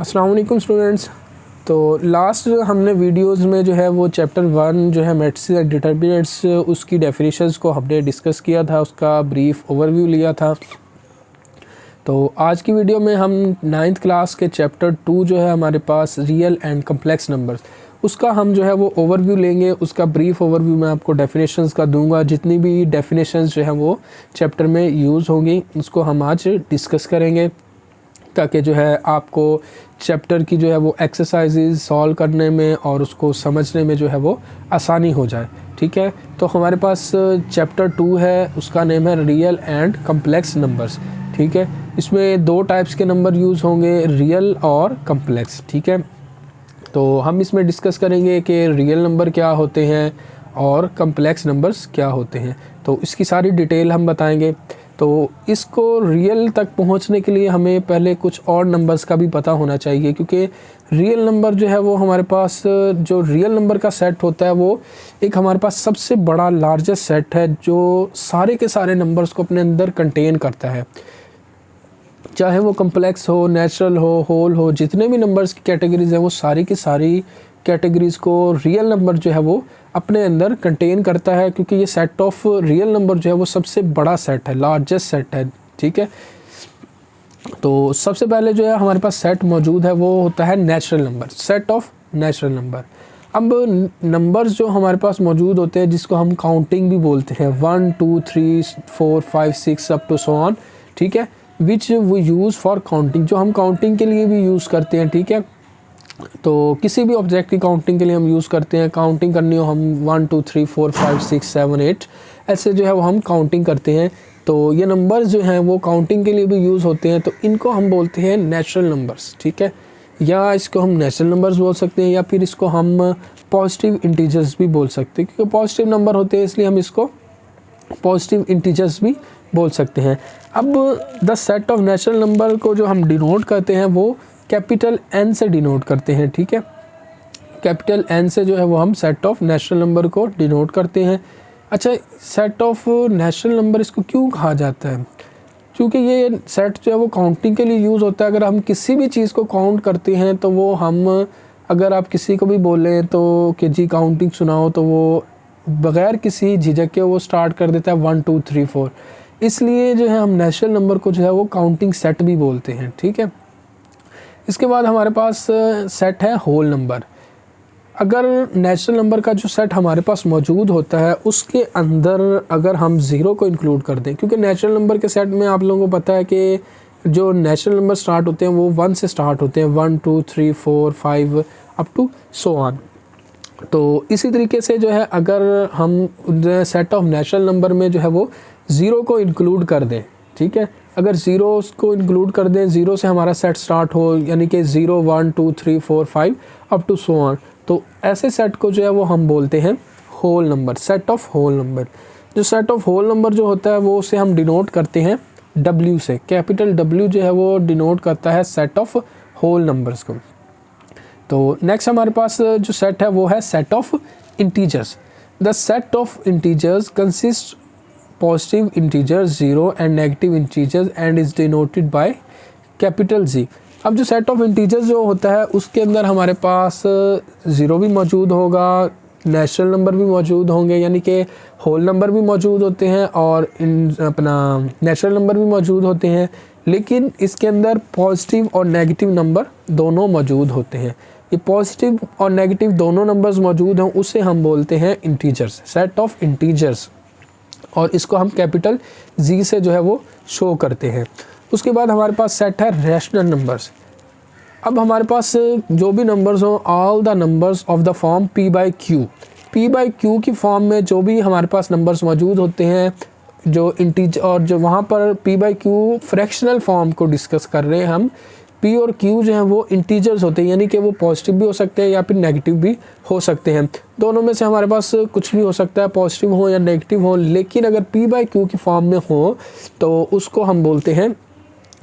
अस्सलाम वालेकुम स्टूडेंट्स। तो लास्ट हमने वीडियोस में जो है वो चैप्टर 1 जो है मैट्रिसेस एंड डिटरमिनेंट्स उसकी डेफिनेशंस को हमने डिस्कस किया था, उसका ब्रीफ ओवरव्यू लिया था। तो आज की वीडियो में हम 9th क्लास के चैप्टर 2 जो है हमारे पास रियल एंड कम्प्लेक्स नंबर्स, उसका हम जो है वो ओवरव्यू लेंगे। उसका ब्रीफ ओवरव्यू मैं आपको डेफिनेशंस का दूंगा। जितनी भी डेफिनेशंस जो है वो चैप्टर में यूज़ होंगी उसको हम आज डिस्कस करेंगे, ताकि जो है आपको चैप्टर की जो है वो एक्सरसाइजेज सॉल्व करने में और उसको समझने में जो है वो आसानी हो जाए। ठीक है, तो हमारे पास चैप्टर 2 है, उसका नेम है रियल एंड कम्प्लेक्स नंबर्स। ठीक है, इसमें दो टाइप्स के नंबर यूज़ होंगे, रियल और कम्प्लेक्स। ठीक है, तो हम इसमें डिस्कस करेंगे कि रियल नंबर क्या होते हैं और कम्प्लेक्स नंबर्स क्या होते हैं, तो इसकी सारी डिटेल हम बताएंगे। तो इसको रियल तक पहुंचने के लिए हमें पहले कुछ और नंबर्स का भी पता होना चाहिए, क्योंकि रियल नंबर जो है वो हमारे पास जो रियल नंबर का सेट होता है वो एक हमारे पास सबसे बड़ा लार्जेस्ट सेट है जो सारे के सारे नंबर्स को अपने अंदर कंटेन करता है। चाहे वो कम्प्लेक्स हो, नेचुरल हो, होल हो, जितने भी नंबर्स की कैटेगरीज है वो सारी की सारी कैटेगरीज़ को रियल नंबर जो है वो अपने अंदर कंटेन करता है, क्योंकि ये सेट ऑफ रियल नंबर जो है वो सबसे बड़ा सेट है, लार्जेस्ट सेट है। ठीक है, तो सबसे पहले जो है हमारे पास सेट मौजूद है वो होता है natural number, set of natural number. अब नंबर्स जो हमारे पास मौजूद होते हैं जिसको हम काउंटिंग भी बोलते हैं, 1 2 3 4 5 6 अप टू सो ऑन। ठीक है, which we use for counting, जो हम काउंटिंग के लिए भी यूज़ करते हैं। ठीक है, तो किसी भी ऑब्जेक्ट की काउंटिंग के लिए हम यूज़ करते हैं। काउंटिंग करनी हो हम 1 2 3 4 5 6 7 8 ऐसे जो है वो हम काउंटिंग करते हैं। तो ये नंबर्स जो हैं वो काउंटिंग के लिए भी यूज़ होते हैं, तो इनको हम बोलते हैं नेचुरल नंबर्स। ठीक है, या इसको हम नेचुरल नंबर्स बोल सकते हैं, या फिर इसको हम पॉजिटिव इंटीजर्स भी बोल सकते हैं, क्योंकि पॉजिटिव नंबर होते हैं इसलिए हम इसको पॉजिटिव इंटीजर्स भी बोल सकते हैं। अब the set of natural number को जो हम डिनोट करते हैं वो कैपिटल एन से डिनोट करते हैं। ठीक है, कैपिटल एन से जो है वो हम सेट ऑफ नेचुरल नंबर को डिनोट करते हैं। अच्छा, सेट ऑफ नेचुरल नंबर इसको क्यों कहा जाता है? क्योंकि ये सेट जो है वो काउंटिंग के लिए यूज़ होता है। अगर हम किसी भी चीज़ को काउंट करते हैं तो वो हम, अगर आप किसी को भी बोलें तो कि जी काउंटिंग सुनाओ, तो वो बग़ैर किसी झिझक के वो स्टार्ट कर देता है 1 2 3 4। इसलिए जो है हम नेचुरल नंबर को जो है वो काउंटिंग सेट भी बोलते हैं। ठीक है, इसके बाद हमारे पास सेट है होल नंबर। अगर नेचुरल नंबर का जो सेट हमारे पास मौजूद होता है उसके अंदर अगर हम ज़ीरो को इंक्लूड कर दें, क्योंकि नेचुरल नंबर के सेट में आप लोगों को पता है कि जो नेचुरल नंबर स्टार्ट होते हैं वो 1 से स्टार्ट होते हैं, 1 2 3 4 5 अप टू सो ऑन। तो इसी तरीके से जो है अगर हम सेट ऑफ नेचुरल नंबर में जो है वो ज़ीरो को इंक्लूड कर दें, ठीक है, अगर ज़ीरो को इंक्लूड कर दें, ज़ीरो से हमारा सेट स्टार्ट हो, यानी कि 0 1 2 3 4 5 अप टू सो ऑन, तो ऐसे सेट को जो है वो हम बोलते हैं whole number, set of whole number. जो सेट ऑफ होल नंबर जो होता है वो उसे हम डिनोट करते हैं W से, कैपिटल W जो है वो डिनोट करता है सेट ऑफ होल नंबर्स को। तो नेक्स्ट हमारे पास जो सेट है वो है set of integers. The set of integers consist positive integers 0 and negative integers and is denoted by capital Z। अब जो सेट ऑफ इंटीजर्स जो होता है उसके अंदर हमारे पास 0 भी मौजूद होगा, नेचुरल नंबर भी मौजूद होंगे, यानी कि होल नंबर भी मौजूद होते हैं और अपना नेचुरल नंबर भी मौजूद होते हैं, लेकिन इसके अंदर पॉजिटिव और नेगेटिव नंबर दोनों मौजूद होते हैं। ये पॉजिटिव और नेगेटिव दोनों नंबर्स मौजूद हैं, उसे हम बोलते हैं इंटीजर्स, सेट ऑफ इंटीजर्स, और इसको हम कैपिटल Z से जो है वो शो करते हैं। उसके बाद हमारे पास सेट है रैशनल नंबर्स। अब हमारे पास जो भी नंबर्स हो, all the numbers of the form P by Q की फॉर्म में जो भी हमारे पास नंबर्स मौजूद होते हैं, जो इंटीजर, और जो वहाँ पर P by Q fractional form को डिस्कस कर रहे हैं हम, P और Q जो हैं वो इंटीजर्स होते हैं, यानी कि वो पॉजिटिव भी हो सकते हैं या फिर नेगेटिव भी हो सकते हैं। दोनों में से हमारे पास कुछ भी हो सकता है, पॉजिटिव हो या नेगेटिव हो, लेकिन अगर P बाई Q की फॉर्म में हो तो उसको हम बोलते हैं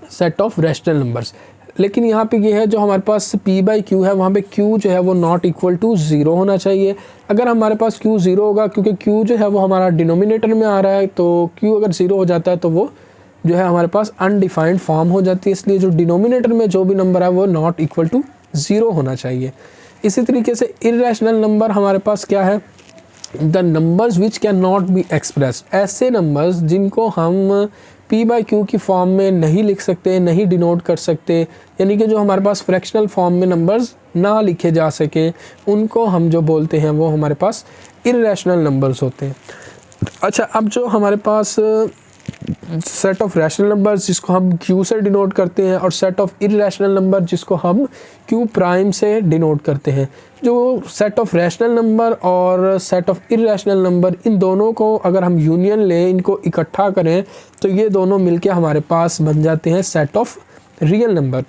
सेट ऑफ रैशनल नंबर्स। लेकिन यहाँ पे ये है, जो हमारे पास P बाई Q है वहाँ पे Q जो है वो नॉट इक्वल टू 0 होना चाहिए। अगर हमारे पास Q 0 होगा, क्योंकि Q जो है वो हमारा डिनोमिनेटर में आ रहा है, तो Q अगर 0 हो जाता है तो वो जो है हमारे पास अनडिफाइंड फॉर्म हो जाती है, इसलिए जो डिनोमिनेटर में जो भी नंबर है वो नॉट इक्वल टू 0 होना चाहिए। इसी तरीके से इर्रेशनल नंबर हमारे पास क्या है, the numbers which can not be expressed, ऐसे नंबर्स जिनको हम p/q की फॉर्म में नहीं लिख सकते, नहीं डिनोट कर सकते, यानी कि जो हमारे पास फ्रैक्शनल फॉर्म में नंबर्स ना लिखे जा सके, उनको हम जो बोलते हैं वो हमारे पास इर्रेशनल नंबर्स होते हैं। अच्छा, अब जो हमारे पास सेट ऑफ रैशनल नंबर्स जिसको हम q से डिनोट करते हैं और सेट ऑफ इर्रेशनल नंबर जिसको हम q प्राइम से डिनोट करते हैं। जो सेट ऑफ रैशनल नंबर और सेट ऑफ इर्रेशनल नंबर, इन दोनों को अगर हम यूनियन लें, इनको इकट्ठा करें, तो ये दोनों मिलके हमारे पास बन जाते हैं सेट ऑफ रियल नंबर।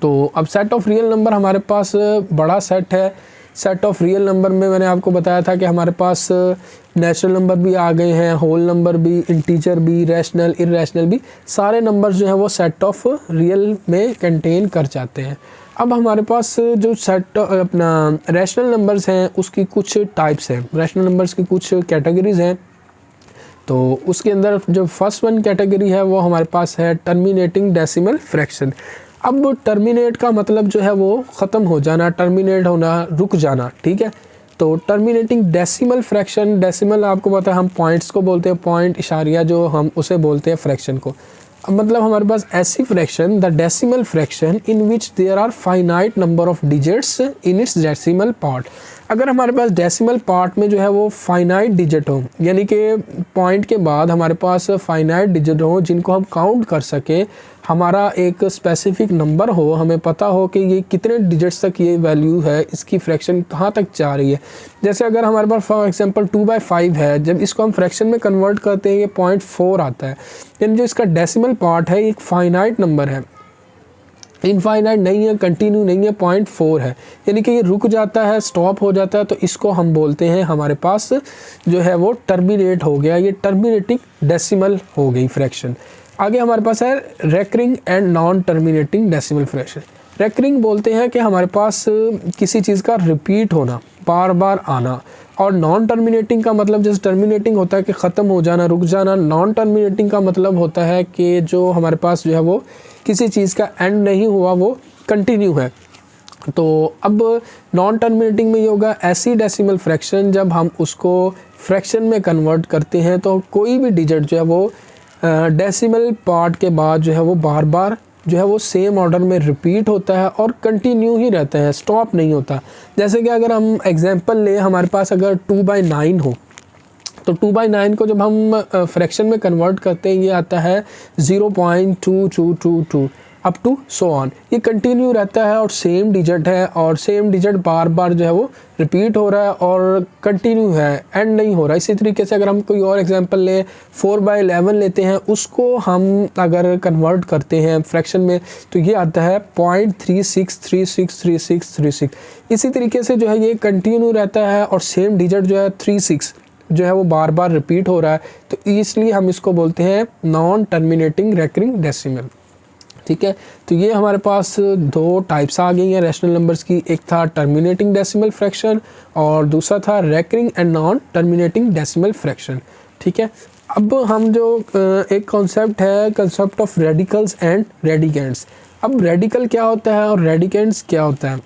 तो अब सेट ऑफ रियल नंबर हमारे पास बड़ा सेट है। सेट ऑफ रियल नंबर में मैंने आपको बताया था कि हमारे पास नेचुरल नंबर भी आ गए हैं, होल नंबर भी, इंटीजर भी, रैशनल, इर्रेशनल भी, सारे नंबर्स जो हैं वो सेट ऑफ रियल में कंटेन कर जाते हैं। अब हमारे पास जो सेट अपना रैशनल नंबर्स हैं उसकी कुछ टाइप्स हैं, रैशनल नंबर्स की कुछ कैटेगरीज हैं। तो उसके अंदर जो फर्स्ट वन कैटेगरी है वो हमारे पास है टर्मिनेटिंग डेसिमल फ्रैक्शन। अब टर्मिनेट का मतलब जो है वो ख़त्म हो जाना, टर्मिनेट होना, रुक जाना, ठीक है। तो टर्मिनेटिंग डेसिमल फ्रैक्शन, डेसिमल आपको पता है हम पॉइंट्स को बोलते हैं, पॉइंट इशारिया जो हम उसे बोलते हैं फ्रैक्शन को। अब मतलब हमारे पास ऐसी fraction, the decimal fraction in which there are finite number of digits in its decimal part. अगर हमारे पास डेसिमल पार्ट में जो है वो फाइनाइट डिजिट हो, यानी कि पॉइंट के बाद हमारे पास फाइनाइट डिजिट हो जिनको हम काउंट कर सके, हमारा एक स्पेसिफिक नंबर हो, हमें पता हो कि ये कितने डिजिट्स तक ये वैल्यू है, इसकी फ्रैक्शन कहाँ तक जा रही है। जैसे अगर हमारे पास फॉर एग्जांपल 2/5 है, जब इसको हम फ्रैक्शन में कन्वर्ट करते हैं ये 0.4 आता है, यानी जो इसका डेसिमल पार्ट है एक फाइनाइट नंबर है, इनफाइनाइट नहीं है, कंटिन्यू नहीं है, 0.4 है, यानी कि ये रुक जाता है, स्टॉप हो जाता है, तो इसको हम बोलते हैं हमारे पास जो है वो टर्मिनेट हो गया, ये टर्मिनेटिंग डेसिमल हो गई फ्रैक्शन। आगे हमारे पास है recurring and non terminating decimal fraction. Recurring बोलते हैं कि हमारे पास किसी चीज़ का रिपीट होना, बार बार आना, और नॉन टर्मिनेटिंग का मतलब जैसे टर्मिनेटिंग होता है कि ख़त्म हो जाना, रुक जाना, नॉन टर्मिनेटिंग का मतलब होता है कि जो हमारे पास जो है वो किसी चीज़ का एंड नहीं हुआ, वो कंटिन्यू है। तो अब नॉन टर्मिनेटिंग में ये होगा ऐसी डेसिमल फ्रैक्शन जब हम उसको फ्रैक्शन में कन्वर्ट करते हैं तो कोई भी डिजिट जो है वो डेसिमल पार्ट के बाद जो है वो बार बार जो है वो सेम ऑर्डर में रिपीट होता है और कंटिन्यू ही रहता है, स्टॉप नहीं होता। जैसे कि अगर हम एग्जांपल ले, हमारे पास अगर 2/9 हो, तो 2/9 को जब हम फ्रैक्शन में कन्वर्ट करते हैं ये आता है 0.2222 अप टू सो ऑन। ये कंटिन्यू रहता है और सेम डिजिट है, और सेम डिजिट बार बार जो है वो रिपीट हो रहा है और कंटिन्यू है, एंड नहीं हो रहा। इसी तरीके से अगर हम कोई और एग्जांपल लें, 4/11 लेते हैं, उसको हम अगर कन्वर्ट करते हैं फ्रैक्शन में तो ये आता है 0.36363636। इसी तरीके से जो है ये कंटिन्यू रहता है और सेम डिजिट जो है 36 जो है वो बार बार रिपीट हो रहा है, तो इसलिए हम इसको बोलते हैं नॉन टर्मिनेटिंग रेकरिंग डेसिमल, ठीक है। तो ये हमारे पास दो टाइप्स आ गई हैं रैशनल नंबर्स की, एक था टर्मिनेटिंग डेसिमल फ्रैक्शन और दूसरा था recurring and non terminating decimal fraction, ठीक है। अब हम जो एक कॉन्सेप्ट है, कॉन्सेप्ट ऑफ रेडिकल्स एंड रेडिकेंड्स। अब रेडिकल क्या होता है और रेडिकेंड्स क्या होता है।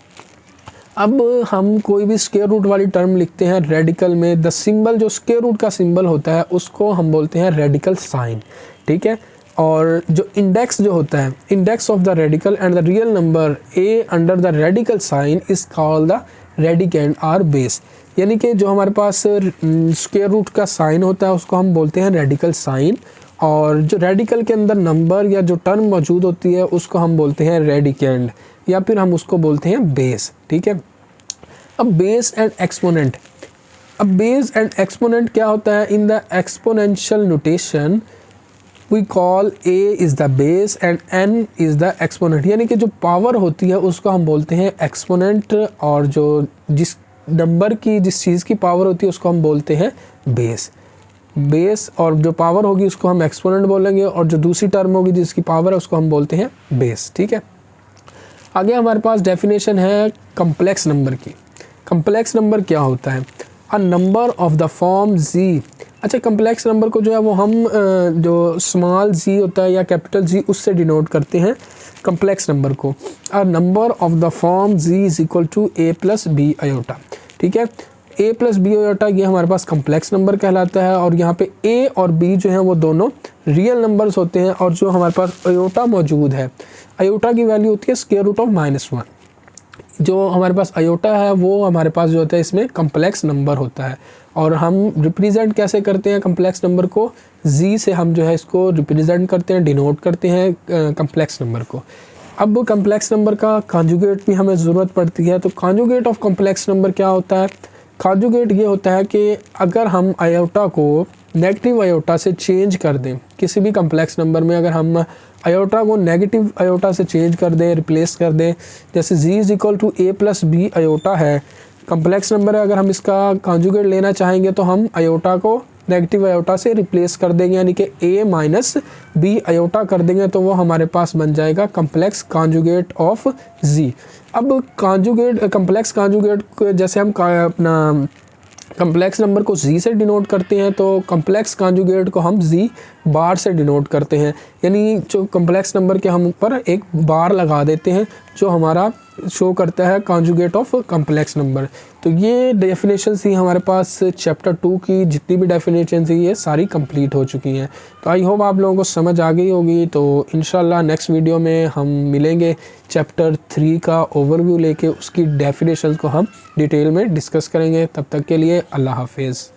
अब हम कोई भी स्क्वायर रूट वाली टर्म लिखते हैं रेडिकल में, द सिंबल जो स्क्वायर रूट का सिंबल होता है उसको हम बोलते हैं रेडिकल साइन, ठीक है। और जो इंडेक्स जो होता है, index of the radical and the real number a under the radical sign is called the radicand or base, यानी कि जो हमारे पास स्क्वायर रूट का साइन होता है उसको हम बोलते हैं रेडिकल साइन, और जो रेडिकल के अंदर नंबर या जो टर्म मौजूद होती है उसको हम बोलते हैं रेडिकेंड, या फिर हम उसको बोलते हैं बेस, ठीक है। अब बेस एंड एक्सपोनेंट, अब बेस एंड एक्सपोनेंट क्या होता है। In the exponential notation we call a is the base and n is the exponent, यानी कि जो पावर होती है उसको हम बोलते हैं एक्सपोनेंट, और जो जिस नंबर की जिस चीज़ की पावर होती है उसको हम बोलते हैं बेस। बेस और जो पावर होगी उसको हम एक्सपोनेंट बोलेंगे, और जो दूसरी टर्म होगी जिसकी पावर है उसको हम बोलते हैं बेस, ठीक है। आगे हमारे पास डेफिनेशन है कम्प्लेक्स नंबर की। कम्प्लेक्स नंबर क्या होता है। अ number of the form z अच्छा, कम्प्लेक्स नंबर को जो है वो हम जो स्मॉल जी होता है या कैपिटल जी उससे डिनोट करते हैं कम्प्लेक्स नंबर को। A number of the form z is equal to A plus B iota. ठीक है, ए प्लस बी आयोटा ये हमारे पास कम्प्लेक्स नंबर कहलाता है, और यहाँ पे ए और बी जो है वो दोनों रियल नंबर्स होते हैं, और जो हमारे पास आयोटा मौजूद है, आयोटा की वैल्यू होती है स्क्वायर रूट ऑफ -1। जो हमारे पास आयोटा है वो हमारे पास जो होता है इसमें कम्प्लेक्स नंबर होता है, और हम रिप्रेजेंट कैसे करते हैं कम्प्लेक्स नंबर को, जी से हम जो है इसको रिप्रेजेंट करते हैं, डिनोट करते हैं कम्प्लेक्स नंबर को। अब कम्प्लेक्स नंबर का कॉन्जुगेट भी हमें ज़रूरत पड़ती है। तो कॉन्जुगेट ऑफ कम्प्लेक्स नंबर क्या होता है? कॉन्जुगेट ये होता है कि अगर हम आयोटा को नेगेटिव आयोटा से चेंज कर दें, किसी भी कम्प्लेक्स नंबर में अगर हम आयोटा को नेगेटिव आयोटा से चेंज कर दें, रिप्लेस कर दें, जैसे G is equal to A plus B iota है, कम्प्लेक्स नंबर है, अगर हम इसका कॉन्जुगेट लेना चाहेंगे तो हम आयोटा को नेगेटिव आयोटा से रिप्लेस कर देंगे, यानी कि ए माइनस बी आयोटा कर देंगे, तो वो हमारे पास बन जाएगा कम्प्लेक्स कॉन्जुगेट ऑफ जी। अब कॉन्जुगेट कम्प्लेक्स कॉन्जुगेट जैसे हम अपना कम्प्लेक्स नंबर को जी से डिनोट करते हैं, तो कम्प्लेक्स कॉन्जुगेट को हम जी बार से डिनोट करते हैं, यानी जो कम्प्लेक्स नंबर के हम ऊपर एक बार लगा देते हैं जो हमारा शो करता है कॉन्जुगेट ऑफ कम्प्लेक्स नंबर। तो ये डेफिनेशन थी हमारे पास चैप्टर 2 की, जितनी भी डेफिनेशन थी ये सारी कंप्लीट हो चुकी हैं। तो आई होप आप लोगों को समझ आ गई होगी। तो इंशाल्लाह नेक्स्ट वीडियो में हम मिलेंगे, चैप्टर 3 का ओवरव्यू लेके उसकी डेफिनेशन को हम डिटेल में डिस्कस करेंगे। तब तक के लिए अल्लाह हाफिज़।